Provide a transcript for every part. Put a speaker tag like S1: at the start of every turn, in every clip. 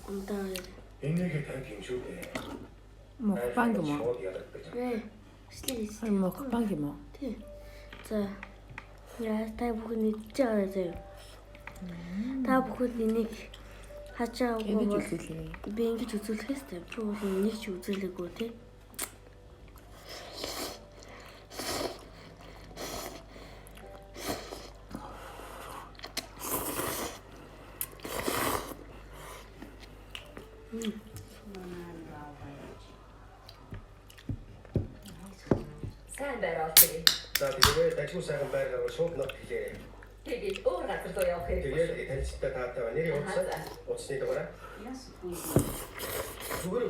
S1: Унтаа.
S2: Энэгээ тань юм шүү дээ.
S3: Мукбанг юм уу? Мукбанг юм уу?
S1: Тий. За. Яа та бүхэн идэж байгаа заяа. Та бүхэн энийг хачаагүй бол би ингэж үзүүлэх ёстой. Чи бол нэг ч үзүүлээгүй тий.
S4: Сайн байраа тий.
S2: За тэгээд ажил сайхан байгаад шууд нот хэлээ.
S4: Тэгээд өөр газар руу явах хэрэг.
S2: Тэгээд танилцтай таатай нэрийг утасны дугаараа. Зүгээр.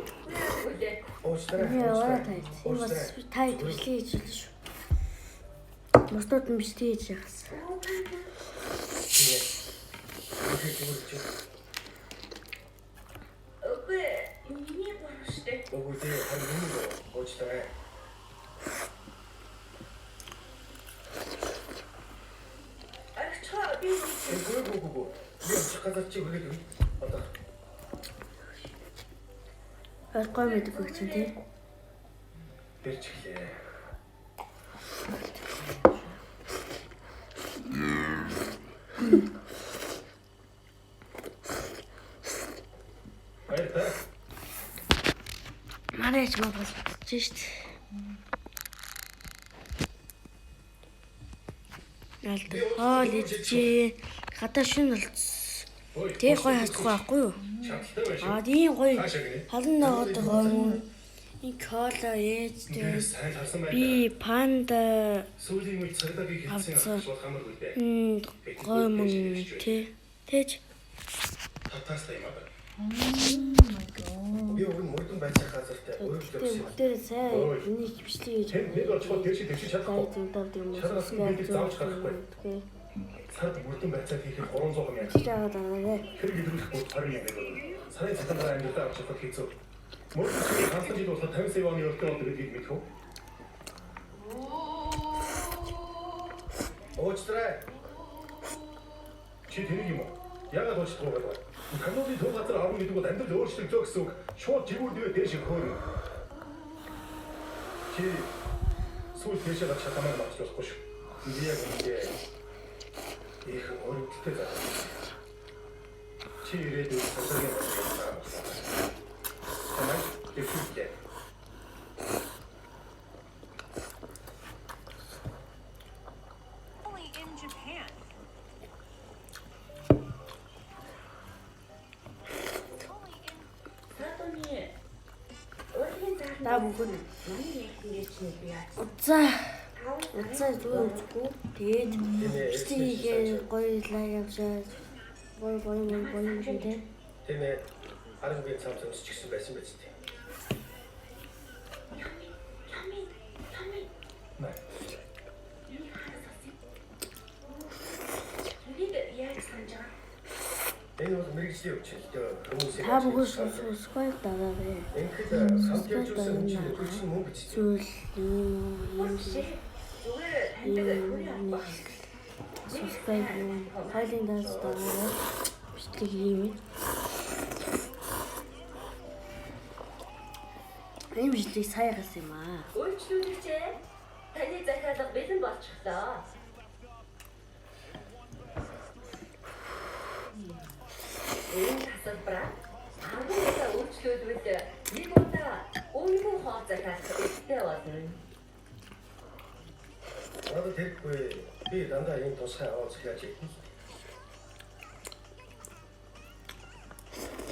S2: Уучлаарай.
S1: Яа тайц. Энэ бас тай төрлөө гэж хэлсэн шүү. Мостод нь биш тийж яхас.
S4: Окей. Миний бооштой.
S2: Өгөөд харин уучлаарай. Гүгүгү. Би чакалч өгөөд одоо.
S1: Гой мэдгүй чинь тий.
S2: Бэрчглээ. Баярлалаа.
S1: Манайч мөн болж шít. Хоол идчихээ. Гадаа шин болцсон. Тэг гой хасахгүй байхгүй юу? Тийм гой халан ногоод байгаа. Энэ кола ээжтэй. Би панда
S2: Сүүлийн үед цагдаа би хэлсэн асуулт хамаагүй дээ.
S1: Гой мөн тий. Тэгж
S2: Татаастай юм аа. Би өгөн мөрдөн байцаа газартай өөрөлдөө
S1: тийм дээр сайн энийг бичлээ гэж.
S2: Нэг очиход тэр шиг тэгшиж чадахгүй.
S1: Зүүндав юм уу?
S2: Шараас би заавч гарахгүй.
S1: Окей.
S2: Сард мөрдөн байцаа хийхэд 300 юм яа.
S1: Чаагаад байгаа.
S2: Тэр гэдрүүлэхгүй 20 юм байна. Сарын цагдаа амьдаа авчихад хийцүү. Мөрдөн ганцхан жил болоод 50 сая оны өртөө одоо гэдгийг мэдэх үү? Уучлаарай. Чи тэнийг юм уу? Яагаад уучлахгүй байгаа? Канадын төв газар авах гэдэг бол амьдрал өөрчлөгдөө гэсэн үг. Шууд жигүүрдээ дээш хөөрнө. Чи сүүл дээшээ гад шатамаар багчлахгүй шүү. Би яг үнэндээ их өөрөлдөлтэй заа. Чи ирээдүйд цацагийн байна. Танай дэвшүүлээ.
S5: Only in Japan.
S1: Та бүхэн уцаа зүгээр үзгүй. Тэгээд бичлэгээ гоё лайв явуулаад гоё юм тий.
S2: Тийм ээ. Харин цаам ч гэсэн байсан биз дээ. Энэ бол мэрэгжлийн өвчлөлтөө хүмүүсийн
S1: Та бүхэн сонсгой дараарай.
S2: ингээд хамт явж байсан хүн чинь мөн бичсэн.
S1: Зүйл юм
S4: Зүгээр таньдаг хүний авах.
S1: subscribe файлын даас дараарай. Бичлэг юм. Энэ бичлэг сая гас юм аа.
S4: Өөрчлөлтч таны захиалга бэлэн болчихлоо. Энэ хасалбараа агуулгаа өөрчлөлтөд нэг удаа өөрийнхөө хоол захиалгад ихтэй болно.
S2: Одоо тэгэхгүй би дандаа энэ тусгай аваад захиаж ирсэн.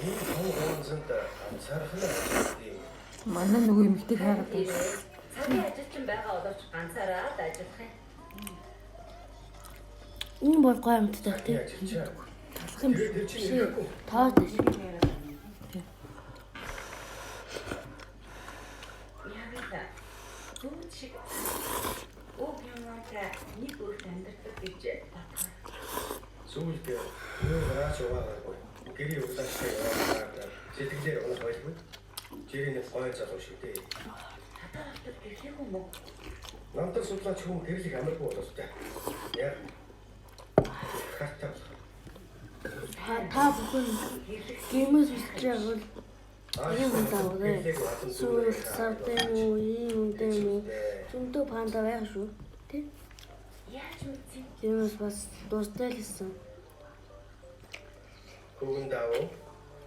S2: Энэ хоолонд цаархлаа тийм.
S3: Манай нөгөө эмэгтэйг хайгаад байна.
S4: Цагийн ажилчин байгаа боловч ганцаараа л ажиллах юм.
S1: Энэ бол гоё амттай тий. Талах юм биш. Таад биш.
S4: Яагаад бүгд шиг ог юмнаа нэг өөр амьдрах гэж бодсон.
S2: Сүүлд юу гараач яваагүй. Гэрийн удааштай яваад сэтгэлээр унах байлгүй. Жирийн гоё залуу шүү дээ.
S4: Татаад гэрхийг юм уу?
S2: Намтар судлаач хүн гэрлийг амаргүй болов та. Яа. Хатаа.
S1: Та бүхэн геймээс үсэж байгаа бол ийм хүн даавраа. Сүүл савтай муу, ийм үнтэй муу. Зөндөө панда байх шүү. Тэ?
S4: Яаж үгүй.
S1: Геймээс бас дуустай л хэлсэн.
S2: Хөвгөн даав.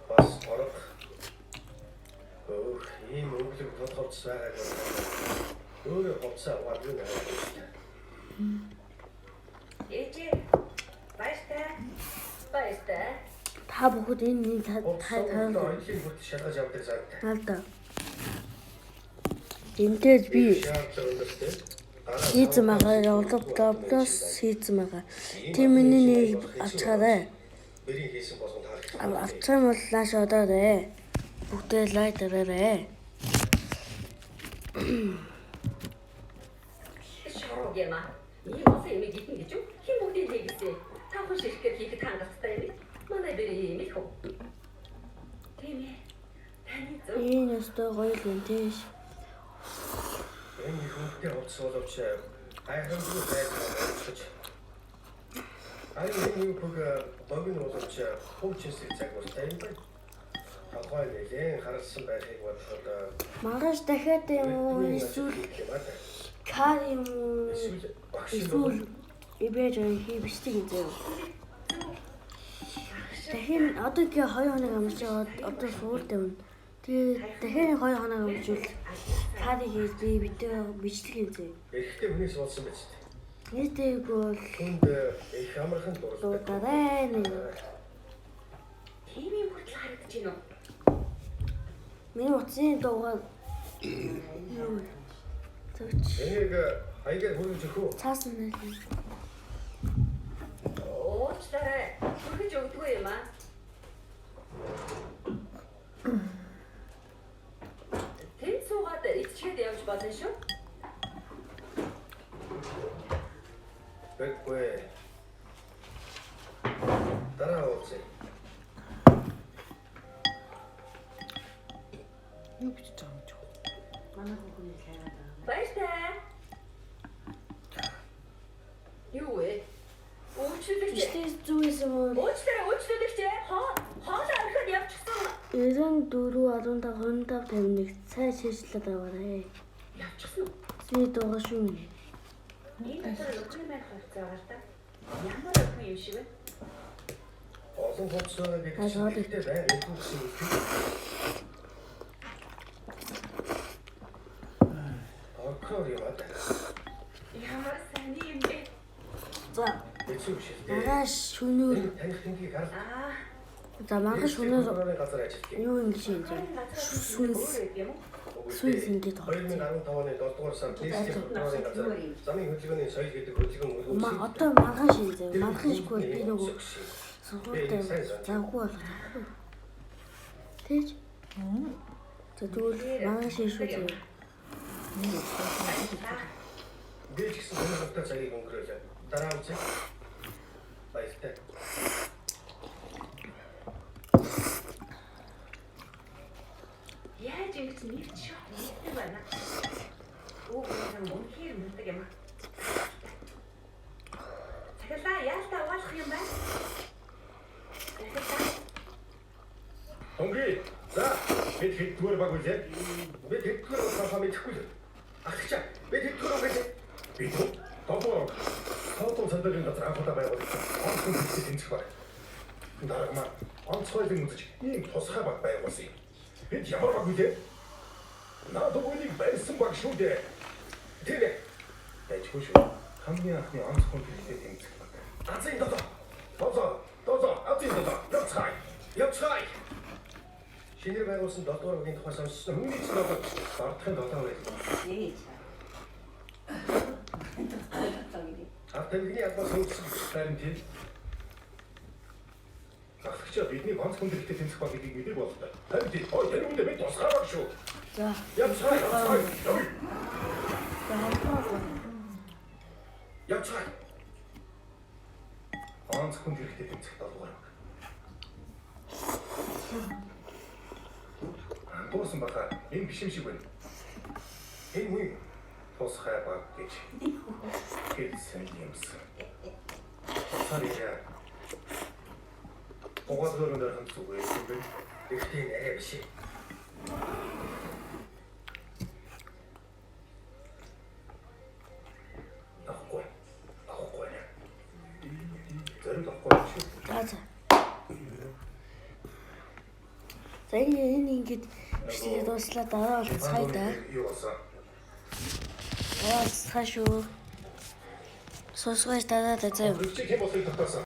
S2: Бас орох. Өөх, ийм өнгөлөг тодорхойлж байгааг бол өөрөө хоцоо аваагүй наа.
S4: Ээжээ. Баяртай.
S1: Та бүхэд энэ тайлбар
S2: Ойлын бүрт шалгаж явдаг заа.
S1: алда. Энтэд би хийцэн магаа явуулдагдлоос хийцэн магаа. Тийм миний нэг авчаарай.
S2: Бэрийн хийсэн болгонд харах.
S1: Авчрам бол нааш одоорой. Бүгдээ лайк дараарай.
S4: Шорогема. Ийм бас юм гитэн гэж юу? Хин бүгдийг хийгээсэй. Та хүн ширхгээр хийхэд хангалттай юм. Манай бэрийн юм их үү? Тийм ээ. Таны зөв.
S1: Энэ өстой гоё л юм тийш.
S2: Энэ хүмүүстээ хувцсуулж хайхрамгүй байж. Энэ нэг богино боловч хөвчсөг цаг болтой юм байна. Хавхай нэлээд харсан байхыг бодоход
S1: Маргааш дахиад юм уу эсвэл кар юм уу эсвэл ибэж хийвчдэг юм зөө. Дахин одоо гээ 2 хоног амарч одоо суулт юм. Тэгээ дахин 2 хоног амжуул карыг би видео бичлэг юм зөө.
S2: эрэхтэй хүнээс болсон байж тээ.
S1: Нийтэйг бол
S2: Хүнд их амархан дуртай.
S1: дуртай нэг.
S4: Тийм юм хүртэл харагдаж байна уу?
S1: Миний утсын дуугаар төвч
S2: Энийг хаягаар хүргэж өгөх үү?
S1: цаасан нэг.
S4: Уучлаарай. Хүргэж өгдөггүй юм аа. Тэнд суугаад ичгээд явж болно шүү.
S2: Бэквэ. Дараа ууцээ.
S3: Юу бичиж байгаа юм ч.
S1: Манай хүүхний хайгаад байгаа.
S4: Баяртай. Юу вэ? Уучлаарай.
S1: Бичлэг зүгээс юм уу?
S4: Уучлаарай. Хоол архад явчихсан.
S1: 94 15 25 51 цай шийдлээд аваарай.
S4: Явчихсан уу?
S1: Би дуугаа шүү.
S4: Энэ дотор өхний байх харцаагаар та. Ямар өхний юм шиг вэ?
S2: Олон хувцсаа гэдэг бай өгсөн үг. Оркор юм аа.
S4: Ямар сайн юм бэ?
S1: За,
S2: Эцэг шиг.
S1: маргааш шөнөөр
S2: Таних тэнхийг харах.
S1: за маргааш шөнөөр
S2: газар ажилладаг.
S1: юу ингэ шин зэ. Сүүл ингээд
S2: 2015 оны 7 дугаар сард нийслэлийн хөтөлбөрийн газар замын хөдөлгөөний соёл гэдэг хөдөлгөөн
S1: Ма одоо маргааш шин зэ. Маргаашгүй би нөгөө сургуультай завгүй болох. Тэгж. За тэгвэл маргааш шүү зэ.
S2: би ч гэсэн өнөөдөр цагийг өнгөрөөлөө. Дараа нь баяртай.
S4: Яаж ингэж нэрч шот хийх байна? Уугсан үнхээр мэддэг юм. Цаглаа яалтаа угаалах юм байна?
S2: Хонги. За, бид хэдгээр баг үлээ. Бид хэдгээр ухаан мэдэхгүй л. Ахчаа. Бид хэдгээр баг үлээ. Бид тоогоо. Тоогоо сандрын газар анхудаа байгуулсан. Онцгой хэсэг тэнцэх баг. Дараагаар онцгойлын үзэж ийм тусгай баг байгуулсан юм. Бид ямар баг үлээ? Надад үнийг байсан баг шүү дээ. Тэгээ. Тэжгүй шүү. Хамгийн анхны онцгой хэсэг тэнцэх баг. Азин доо. Азин доо. Явцгаая. Шинээр байгуулсан 7 дугаар үеийн тухай сонссон хүмүүний чинь одоо бардахын 7 байсан. Автомобилийн ядмаас хөнгөсөн харин тийм. Ахчаа бидний ганц хүн дэхтэй тэмцэх баг гэдгийг мэдээг болтой. Харин тийм ой тэр үндэ бид тусгай баг шүү.
S1: За.
S2: Явцгаая. Ганц хүн дэхтэй тэмцэх 7 дугаар баг. Туусан баха энэ биш юм шиг байна. Энэ үе тусгай баг гэж хэлсэн юмсан. Цаария. Гугаалгаар дээр хамт зүгээр юм бэ. Ихтэй нэрэ биш. Ахгүй. Зэрэг ахгүй шүү.
S1: За. За энэ ингэж бичлэгээ дуслаа дараа уулзъя да.
S2: Юу болсон?
S1: Уулзах шүү. Сонсгож дараа заяа.
S2: Чи хэм болохыг татсан.